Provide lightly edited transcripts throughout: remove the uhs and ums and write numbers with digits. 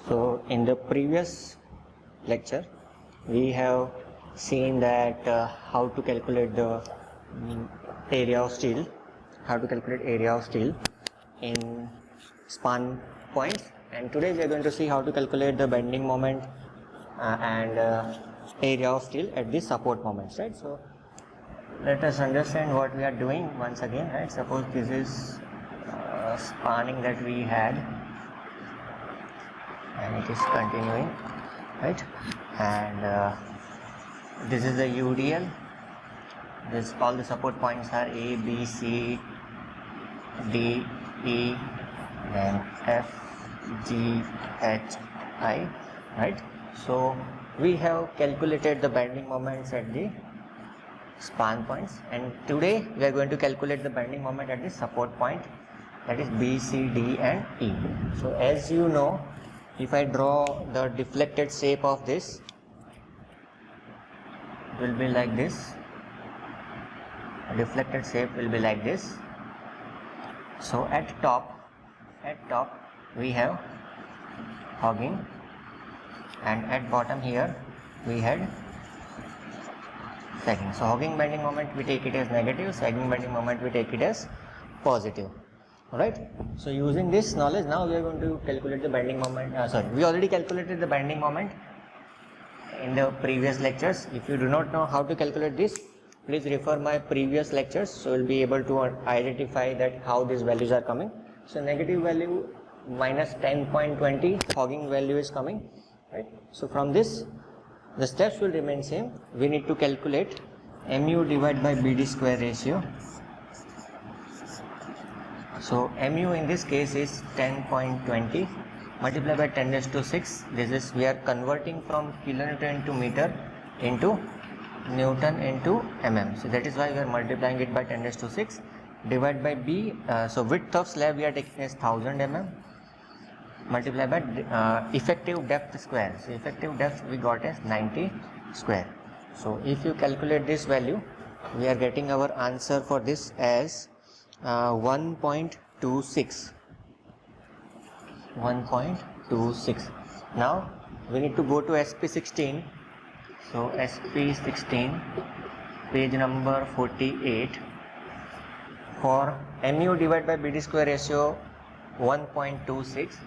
So in the previous lecture we have seen that how to calculate the area of steel, in span points, and today we are going to see how to calculate the bending moment and area of steel at the support moments, right? So let us understand what we are doing once again, right? Suppose this is spanning that we had and it is continuing, right? And this is the UDL. This, all the support points are A, B, C, D, E, then F, G, H, I, right? So we have calculated the bending moments at the span points, and today we are going to calculate the bending moment at the support point, that is B, C, D and E. So as you know, if I draw the deflected shape of this, it will be like this. A deflected shape will be like this. So at top we have hogging, and at bottom here we had sagging. So hogging bending moment we take it as negative, sagging bending moment we take it as positive. Alright, so using this knowledge, now we are going to calculate the bending moment. We already calculated the bending moment in the previous lectures. If you do not know how to calculate this, please refer my previous lectures, so you will be able to identify that how these values are coming. So negative value minus 10.20 hogging value is coming, right? So from this the steps will remain same. We need to calculate mu divided by BD square ratio. So mu in this case is 10.20 multiplied by 10 raised to 6. This is, we are converting from kilonewton into meter into Newton into mm. So that is why we are multiplying it by 10 raised to 6. Divide by B. So width of slab we are taking as 1000 mm. Multiply by effective depth square. So effective depth we got as 90 square. So if you calculate this value, we are getting our answer for this as 1.26. 1.26. Now we need to go to SP16. So SP16, page number 48. For mu divided by BD square ratio 1.26,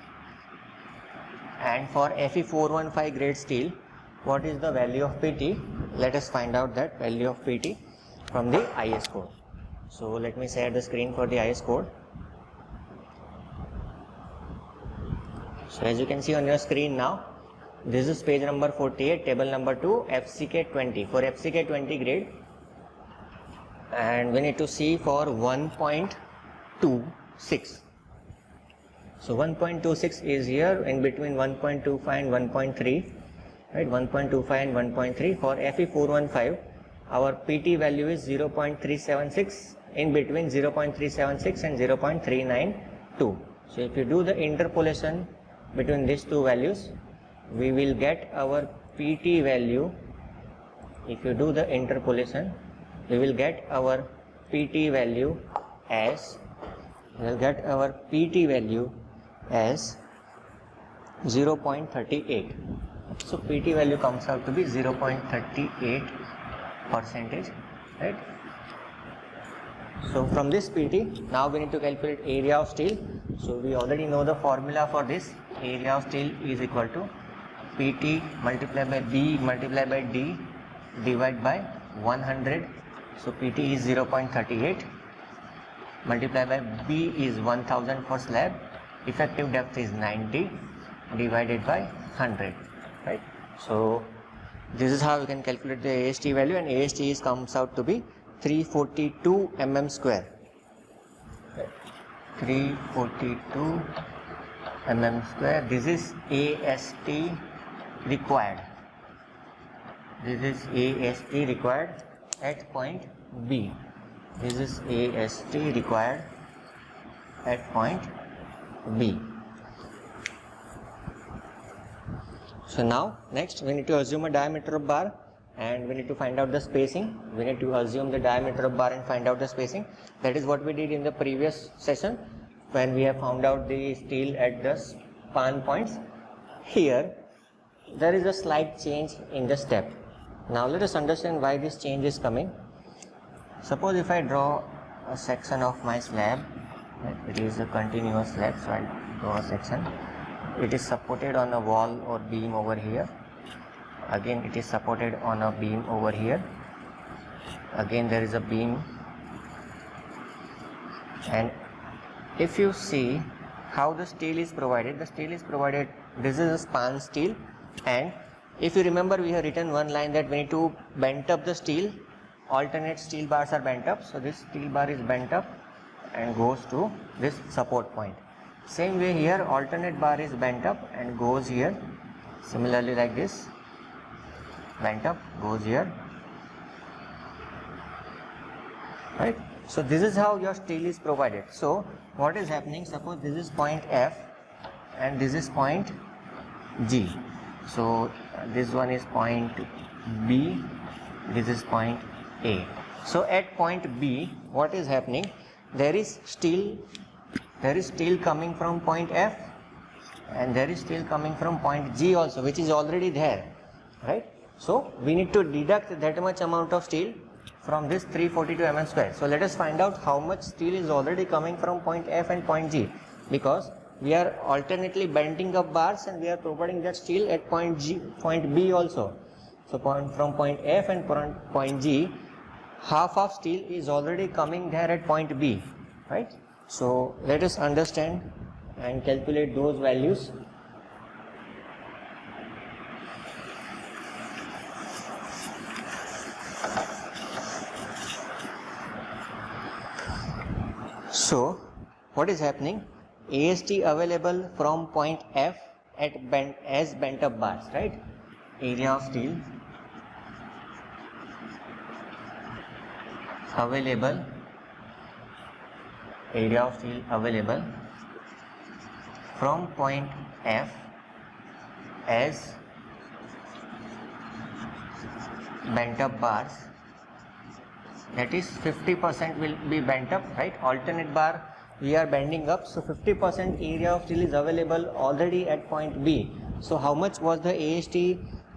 and for Fe415 grade steel, what is the value of PT? Let us find out that value of PT from the IS code. So let me share the screen for the IS code. So as you can see on your screen now, this is page number 48, table number 2, FCK20, for FCK20 grade, and we need to see for 1.26. So 1.26 is here in between 1.25 and 1.3, right? 1.25 and 1.3. For Fe415, our PT value is 0.376, in between 0.376 and 0.392. So if you do the interpolation between these two values, we will get our PT value. If you do the interpolation, we will get our PT value as 0.38. So PT value comes out to be 0.38%, right? So from this PT, now we need to calculate area of steel. So we already know the formula for this. Area of steel is equal to PT multiplied by B multiplied by D divided by 100. So PT is 0.38 multiplied by B is 1000 for slab. Effective depth is 90 divided by 100, right? So this is how we can calculate the AST value, and AST comes out to be 342 mm square. 342 mm square. This is AST required. This is AST required at point B. This is AST required at point B. So now next we need to assume a diameter of bar, and we need to find out the spacing. We need to assume the diameter of bar and find out the spacing. That is what we did in the previous session when we have found out the steel at the span points. here there is a slight change in the step. Now let us understand why this change is coming. Suppose if I draw a section of my slab, it is a continuous slab, so I'll draw a section. It is supported on a wall or beam over here. Again it is supported on a beam over here. Again there is a beam, and if you see how the steel is provided, the steel is provided, this is a span steel, and if you remember we have written one line that we need to bend up the steel, alternate steel bars are bent up, so this steel bar is bent up and goes to this support point. Same way here, alternate bar is bent up and goes here, similarly like this, bent up, goes here, right? So this is how your steel is provided. So what is happening, suppose this is point F and this is point G. So this one is point B, this is point A. So at point B, what is happening, there is steel coming from point F, and there is steel coming from point G also, which is already there, right? So we need to deduct that much amount of steel from this 342 mm square. So let us find out how much steel is already coming from point F and point G, because we are alternately bending up bars and we are providing that steel at point B also. So from point F and point G, half of steel is already coming there at point B, right? So let us understand and calculate those values. So what is happening, AST available from point F at as bent up bars, right? Area of steel available, area of steel available from point F as bent up bars, that is 50% will be bent up, right? Alternate bar we are bending up, so 50% area of steel is available already at point B. So how much was the AST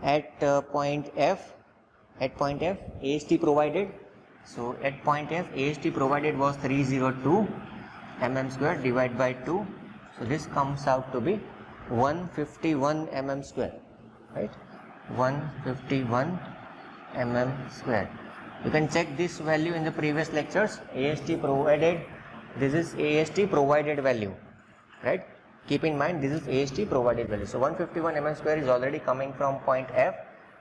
at point F? At point F, AST provided. So at point F, AST provided was 302 mm square divided by 2. So this comes out to be 151 mm square, right? 151 mm square. You can check this value in the previous lectures. AST provided, this is AST provided value, right? Keep in mind this is AST provided value. So 151 mm square is already coming from point F,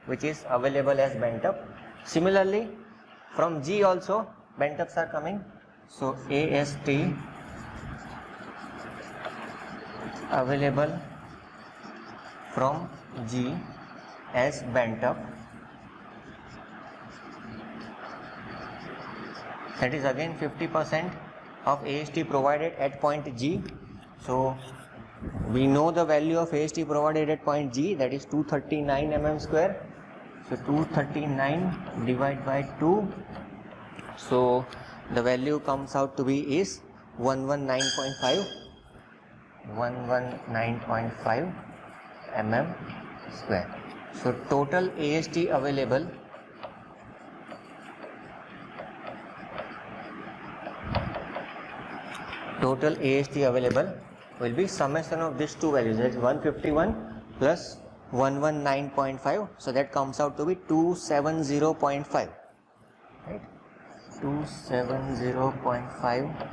which is available as bent up. Similarly, from G also bent ups are coming. So AST available from G as bent up, that is again 50% of AST provided at point G. So we know the value of AST provided at point G, that is 239 mm square. So 239 divided by 2, so the value comes out to be is 119.5 mm square. So total AST available will be summation of these two values, that is 151 plus 119.5, so that comes out to be 270.5, right? 270.5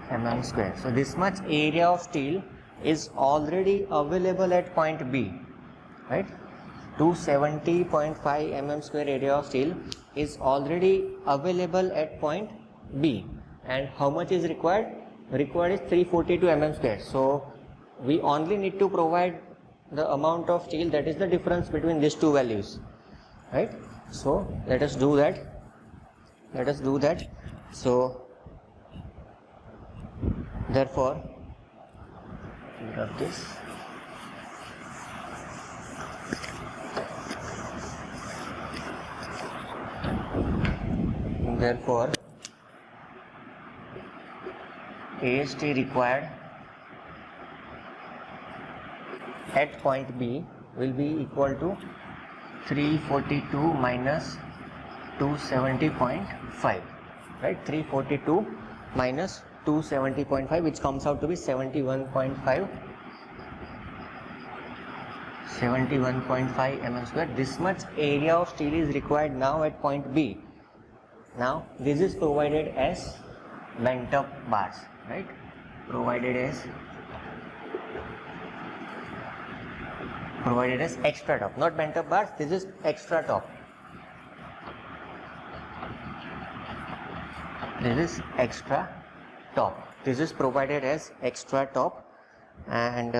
mm square. So this much area of steel is already available at point B, right? 270.5 mm square area of steel is already available at point B, and how much is required? Required is 342 mm square. So we only need to provide the amount of steel, that is the difference between these two values, right? So let us do that. So therefore think of this. Therefore AST required at point B will be equal to 342 minus 270.5, right? 342 minus 270.5, which comes out to be 71.5 mm square. This much area of steel is required now at point B. Now this is provided as bent up bars, right? Provided as extra top, not bent up bars. This is extra top. This is extra top. This is provided as extra top, and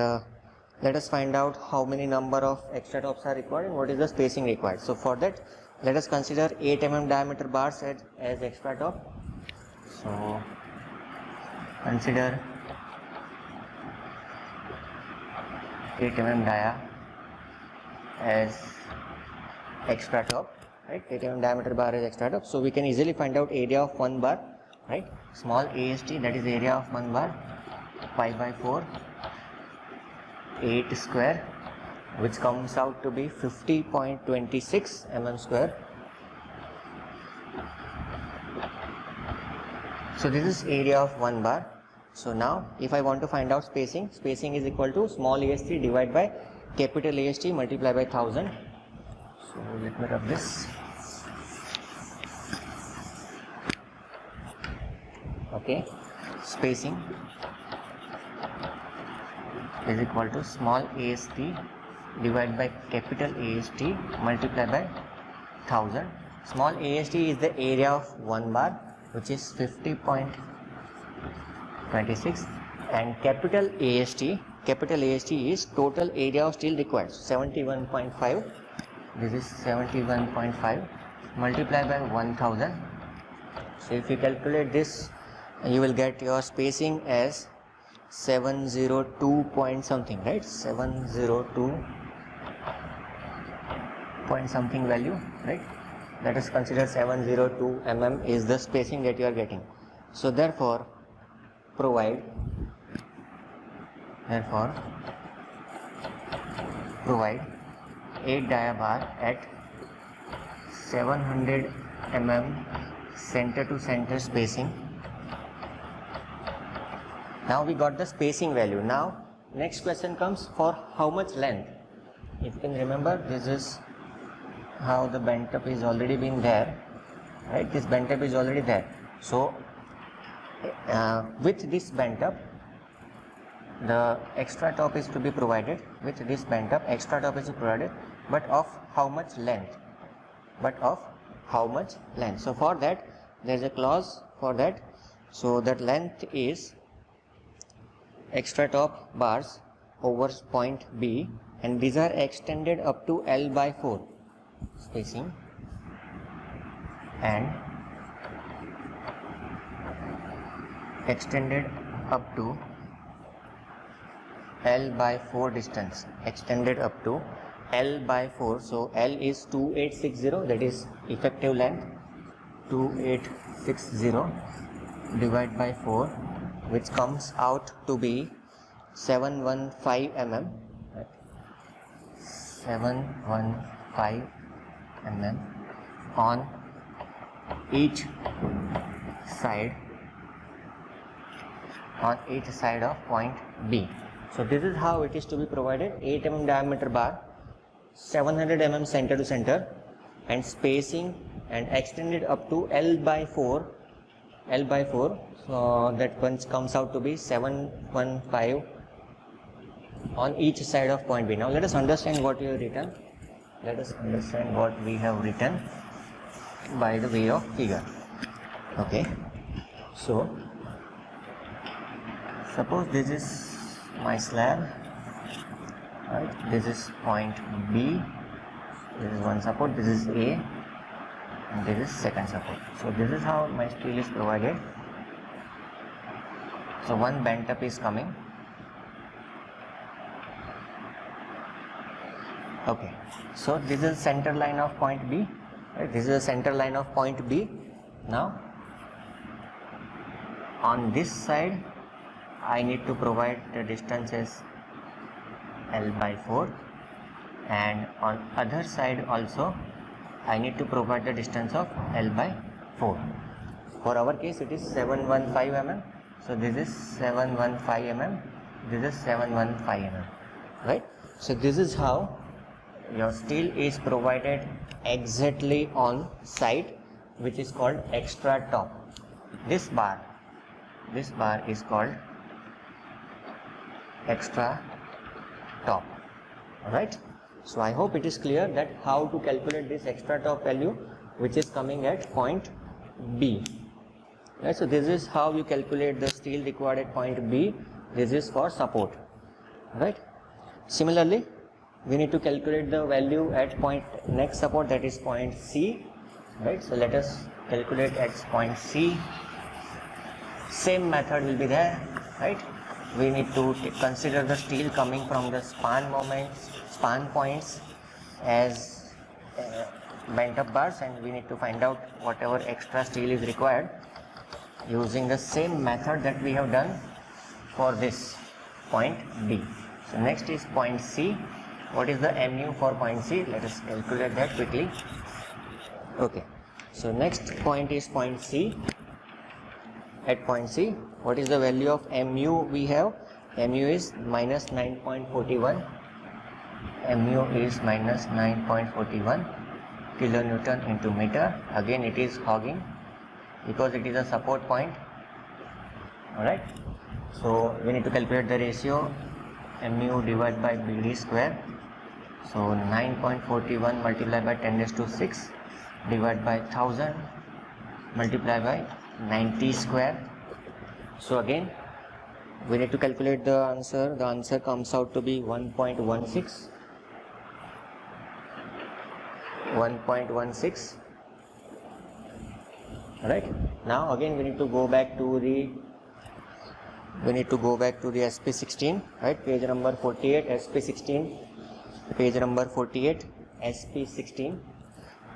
let us find out how many number of extra tops are required and what is the spacing required. So for that, let us consider 8 mm diameter bars as extra top. So consider 8 mm dia as extra top, right? 8 mm diameter bar is extra top. So we can easily find out area of one bar, right? Small AST, that is area of one bar, pi by 4, 8 square, which comes out to be 50.26 mm square. So this is area of one bar. So now if I want to find out spacing is equal to small AST divided by capital AST multiplied by 1000. So let me rub this. Okay, spacing is equal to small AST divided by capital AST multiplied by 1000. Small AST is the area of one bar, which is 50.26, and capital AST is total area of steel required, 71.5. This is 71.5 multiplied by 1000. So if you calculate this, you will get your spacing as 702 point something, right? 702 point something value, right? Let us consider 702 mm is the spacing that you are getting. So therefore provide 8 dia bar at 700 mm center to center spacing. Now we got the spacing value. Now next question comes for how much length. If you can remember, this is how the bent up is already been there, right? This bent up is already there. So with this bent up, the extra top is to be provided. With this bent up, extra top is provided, but of how much length? So for that, there is a clause for that. So that length is extra top bars over point B, and these are extended up to L by 4 spacing, and extended up to L by 4 distance, extended up to L by 4. So L is 2860, that is effective length, 2860 divided by 4, which comes out to be 715 mm, right? 715 mm on each side of point B. So this is how it is to be provided. 8 mm diameter bar, 700 mm center to center, and spacing and extended up to L by 4. So that one comes out to be 715 on each side of point B. Now let us understand what we have written. By the way of figure. Okay, so suppose this is my slab, right? This is point B, this is one support, this is A, and this is second support. So this is how my steel is provided. So one bent up is coming. Okay, so this is center line of point B, right? This is the center line of point B. Now on this side I need to provide the distance as L by 4, and on other side also I need to provide the distance of L by 4. For our case it is 715 mm, so this is 715 mm, this is 715 mm, right? So this is how your steel is provided exactly on site, which is called extra top. This bar is called extra top. Alright, so I hope it is clear that how to calculate this extra top value, which is coming at point B. Right, so this is how you calculate the steel required at point B. This is for support. Right. Similarly, we need to calculate the value at point next support, that is point C. Right. So let us calculate at point C. Same method will be there. Right. We need to consider the steel coming from the span points as bent up bars, and we need to find out whatever extra steel is required using the same method that we have done for this point B. So next is point C. What is the mu for point C? Let us calculate that quickly. Okay, so next point is point C. At point C, what is the value of mu we have? Mu is minus 9.41. Mu is minus 9.41 kilonewton into meter. Again it is hogging because it is a support point. Alright, so we need to calculate the ratio mu divided by BD square. So 9.41 multiplied by 10 raised to 6 divided by 1000 multiplied by 90 square. So again we need to calculate the answer. The answer comes out to be 1.16. Alright, now again we need to go back to the SP16, right? Page number 48, SP16, page number 48, SP16.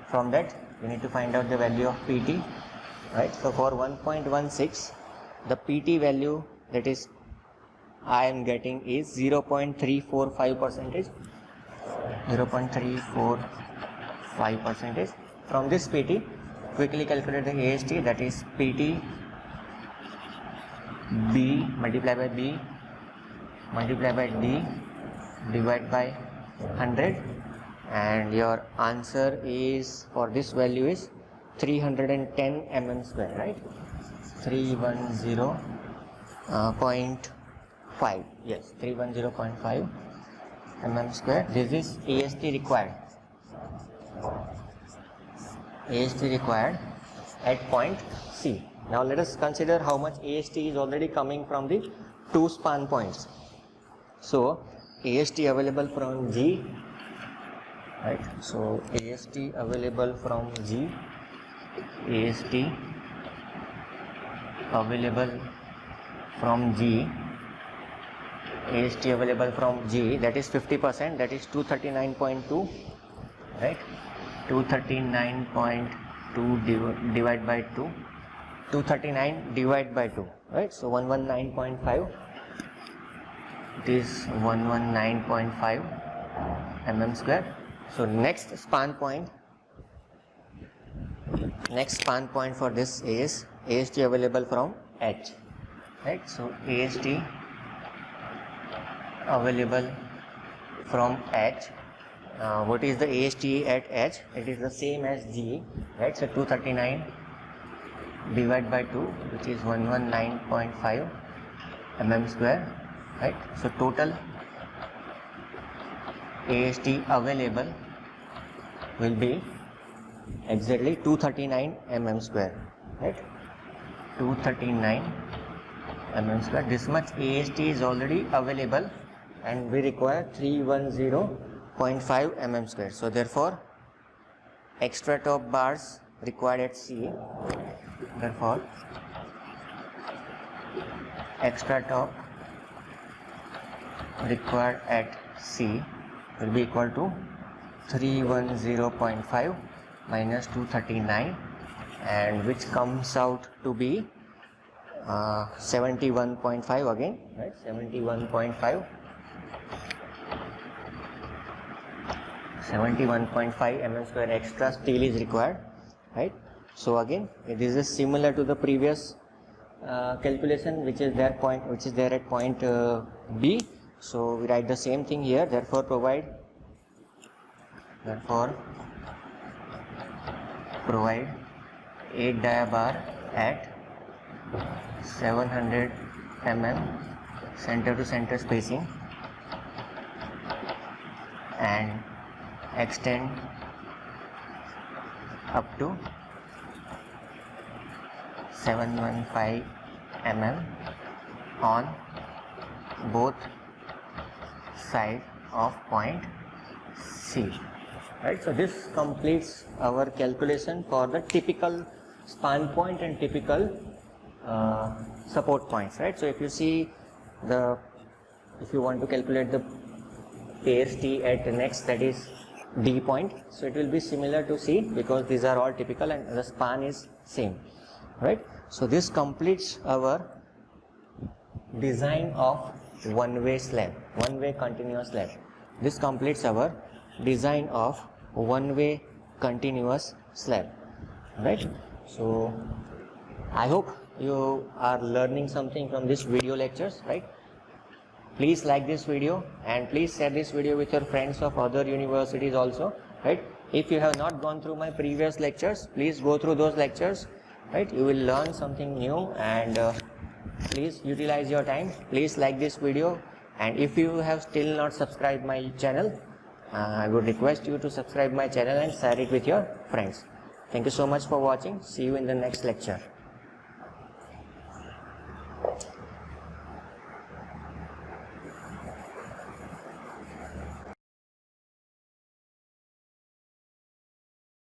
From that we need to find out the value of PT, right? So for 1.16, the PT value that is I am getting is 0.345%. 0.345%. From this PT, quickly calculate the AST, that is PT B multiplied by B multiplied by D divided by 100, and your answer is for this value is 310 mm square, right? 310.5, yes, 310.5 mm square. This is AST required. AST required at point C. Now let us consider how much AST is already coming from the two span points. So AST available from G, right? So AST available from G, AST available from G, AST available from G, that is 50%, that is 239.2, right? 239.2 divided by 2, 239 divided by 2, right? So 119.5, it is 119.5 mm square. So next span point for this is AST available from H, right? So AST available from H. What is the AST at H? It is the same as G, right? So 239 divided by 2, which is 119.5 mm square, right? So total AST available will be exactly 239 mm square, right? 239 mm square. This much AST is already available, and we require 310.5 mm square. So therefore extra top bars required at C, therefore extra top required at C will be equal to 310.5 minus 239, and which comes out to be 71.5 again, right? 71.5 71.5 mm square extra steel is required, right? So again, this is similar to the previous calculation which is there at point B. So we write the same thing here. Therefore provide 8 dia bar at 700 mm center to center spacing and extend up to 715 mm on both sides of point C. Right, so this completes our calculation for the typical span point and typical support points. Right, so if you see if you want to calculate the AST at the next, that is D point, so it will be similar to C because these are all typical and the span is same. Right, so this completes our design of one-way slab, one-way continuous slab. This completes our design of one-way continuous slab. Right, so I hope you are learning something from this video lectures. Right, please like this video and please share this video with your friends of other universities also. Right, if you have not gone through my previous lectures, please go through those lectures. Right, you will learn something new, and please utilize your time. Please like this video, and if you have still not subscribed my channel, I would request you to subscribe my channel and share it with your friends. Thank you so much for watching. See you in the next lecture.